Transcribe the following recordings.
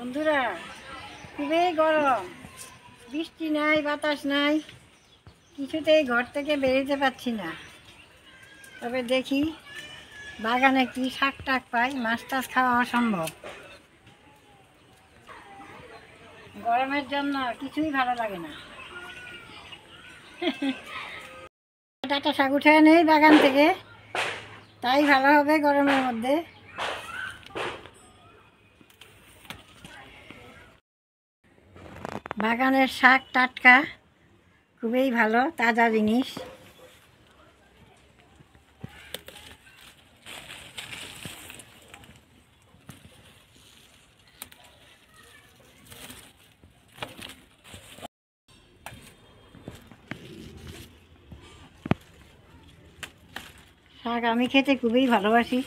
বন্ধুরা, খুবই গরম, বৃষ্টি নাই, বাতাস নাই, কিছুতেই ঘর থেকে বেরোতে পারছি না। তবে দেখি বাগানে কি শাক টাক পাই। মাছ টাছ খাওয়া অসম্ভব, গরমের জন্য কিছুই ভালো লাগে না। ডাঁটা শাক উঠে নেই বাগান থেকে, তাই ভালো হবে গরমের মধ্যে। বাগানের শাক টাটকা, খুবই ভালো, তাজা জিনিস। শাক আমি খেতে খুবই ভালোবাসি।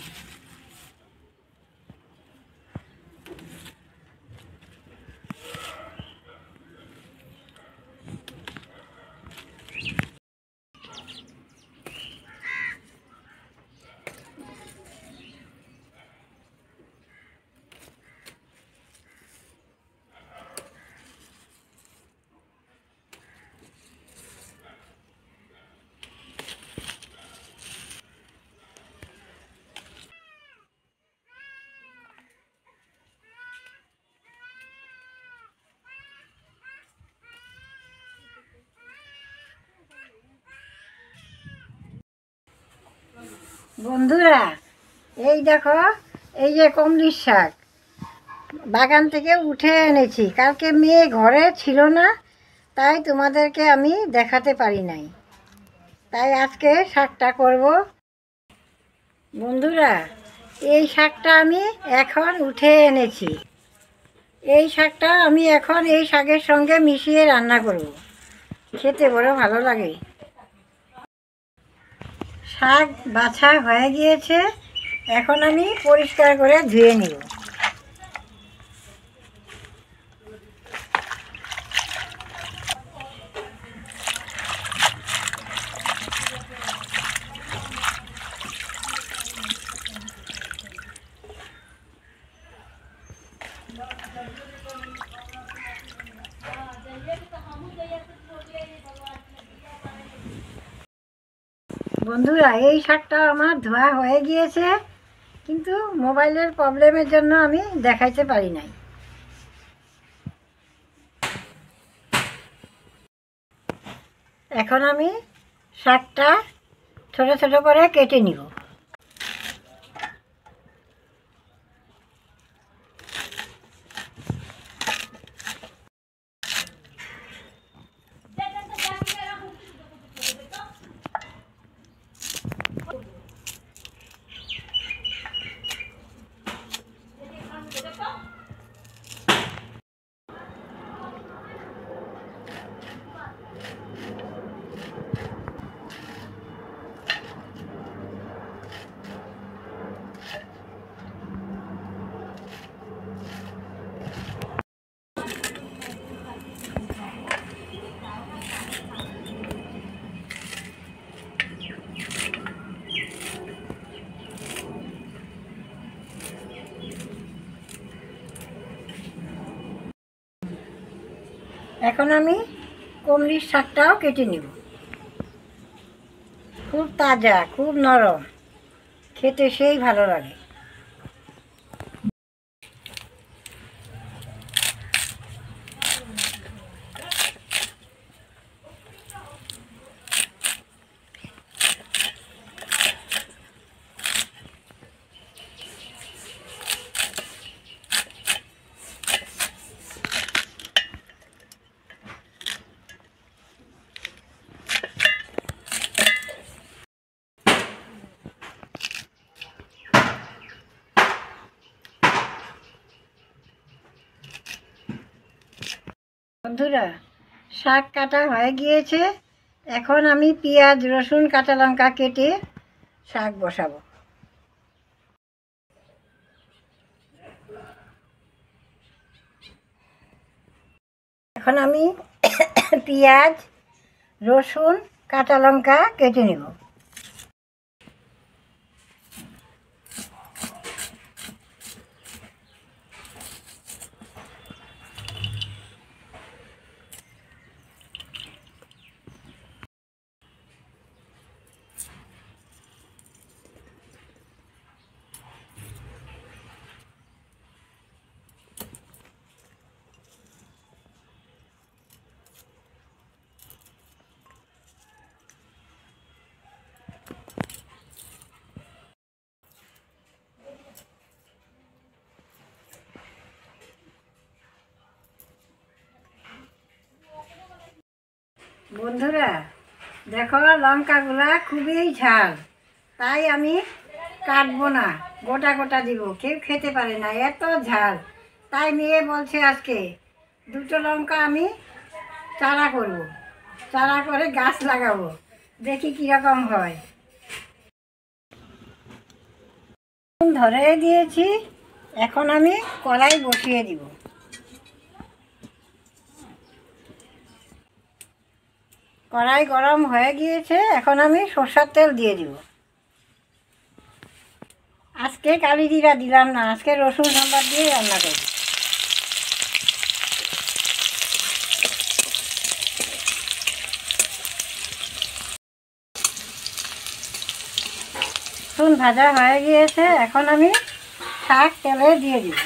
বন্ধুরা, এই দেখো, এই যে কমলির শাক বাগান থেকে উঠে এনেছি। কালকে মেয়ে ঘরে ছিল না, তাই তোমাদেরকে আমি দেখাতে পারি নাই, তাই আজকে শাকটা করব। বন্ধুরা, এই শাকটা আমি এখন উঠে এনেছি। এই শাকটা আমি এখন এই শাকের সঙ্গে মিশিয়ে রান্না করব, খেতে বড় ভালো লাগে। শাক বাছা হয়ে গিয়েছে, এখন আমি পরিষ্কার করে ধুয়ে নিব। বন্ধুরা, এই শাকটা আমার ধোয়া হয়ে গিয়েছে, কিন্তু মোবাইলের প্রবলেমের জন্য আমি দেখাইতে পারি নাই। এখন আমি শাকটা ছোট ছোট করে কেটে নিব। এখন আমি কমলির শাকটাও কেটে নিব। খুব তাজা, খুব নরম, খেতে সেই ভালো লাগে। বন্ধুরা, শাক কাটা হয়ে গিয়েছে, এখন আমি পেঁয়াজ, রসুন, কাঁচা লঙ্কা কেটে শাক বসাবো। এখন আমি পেঁয়াজ, রসুন, কাঁচা লঙ্কা কেটে নেব। বন্ধুরা দেখো, লঙ্কাগুলা খুবই ঝাল, তাই আমি কাটবো না, গোটা গোটা দিব। কেউ খেতে পারে না, এত ঝাল। তাই মেয়ে বলছে আজকে দুটো লঙ্কা আমি চারা করব, চারা করে গাছ লাগাবো, দেখি কীরকম হয়। ধরে দিয়েছি, এখন আমি কড়াই বসিয়ে দিব। কড়াই গরম হয়ে গিয়েছে, এখন আমি সরষের তেল দিয়ে দিব। আজকে কালি জিরা দিলাম না, আজকে রসুন সম্বাদ দিয়ে রান্না করব। রসুন ভাজা হয়ে গিয়েছে, এখন আমি শাক তেলে দিয়ে দিব।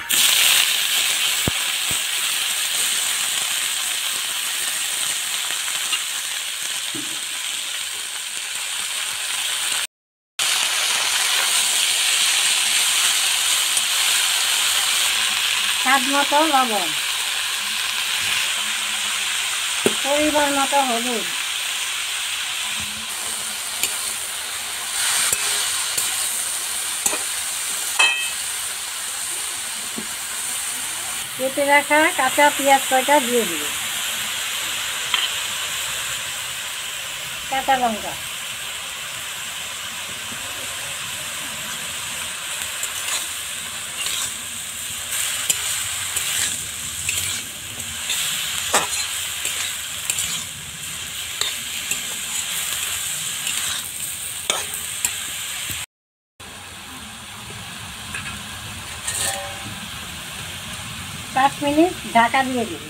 স্বাদ মতো লবণ, পরিমাণ মতো হলুদ, কেটে রাখা কাঁচা পেঁয়াজ কয়টা দিয়ে দিব, কাঁচা লঙ্কা, পাঁচ মিনিট ঢাকা দিয়ে দিব।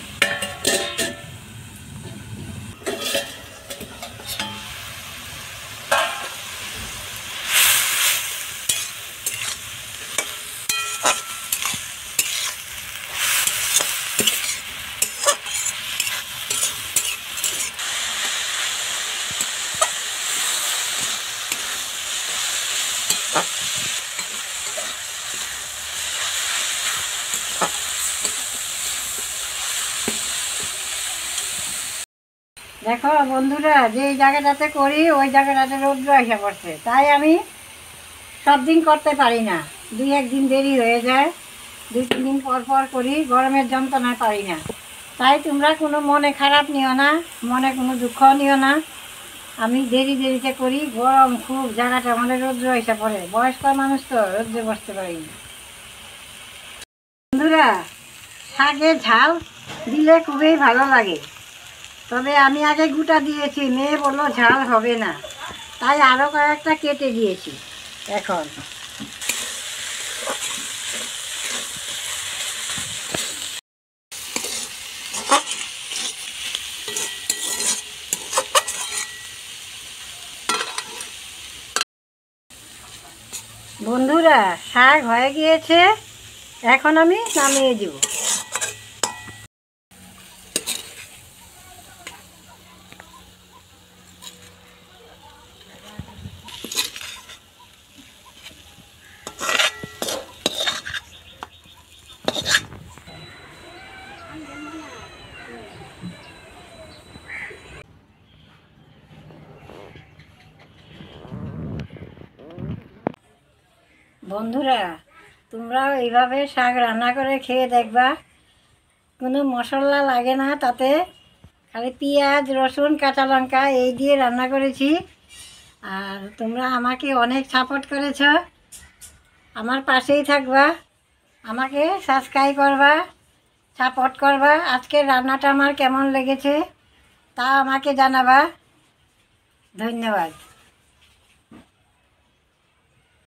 দেখো বন্ধুরা, যে জায়গাটাতে করি ওই জায়গাটাতে রৌদ্র এসে পড়ছে, তাই আমি সব দিন করতে পারি না, দুই একদিন দেরি হয়ে যায়, 2-3 দিন পর পর করি, গরমের যন্ত্রণায় পারি না। তাই তোমরা কোনো মনে খারাপ নিও না, মনে কোনো দুঃখ নিও না। আমি দেরিতে করি, গরম খুব, জায়গাটা আমাদের রৌদ্র এসে পড়ে, বয়স্ক মানুষ তো রৌদ্রে বসতে পারি না। বন্ধুরা, শাকে ঝাল দিলে খুবই ভালো লাগে, তবে আমি আগে গুঁটা দিয়েছি, মেয়ে বললো ঝাল হবে না, তাই আরও কয়েকটা কেটে দিয়েছি। এখন বন্ধুরা, শাক হয়ে গিয়েছে, এখন আমি নামিয়ে দিব। বন্ধুরা, তোমরাও এইভাবে শাক রান্না করে খেয়ে দেখবা, কোনো মশলা লাগে না তাতে, খালি পেঁয়াজ, রসুন, কাঁচা লঙ্কা এই দিয়ে রান্না করেছি। আর তোমরা আমাকে অনেক সাপোর্ট করেছ, আমার পাশেই থাকবা, আমাকে সাবস্ক্রাইব করবা, সাপোর্ট করবা। আজকের রান্নাটা আমার কেমন লেগেছে তা আমাকে জানাবা। ধন্যবাদ।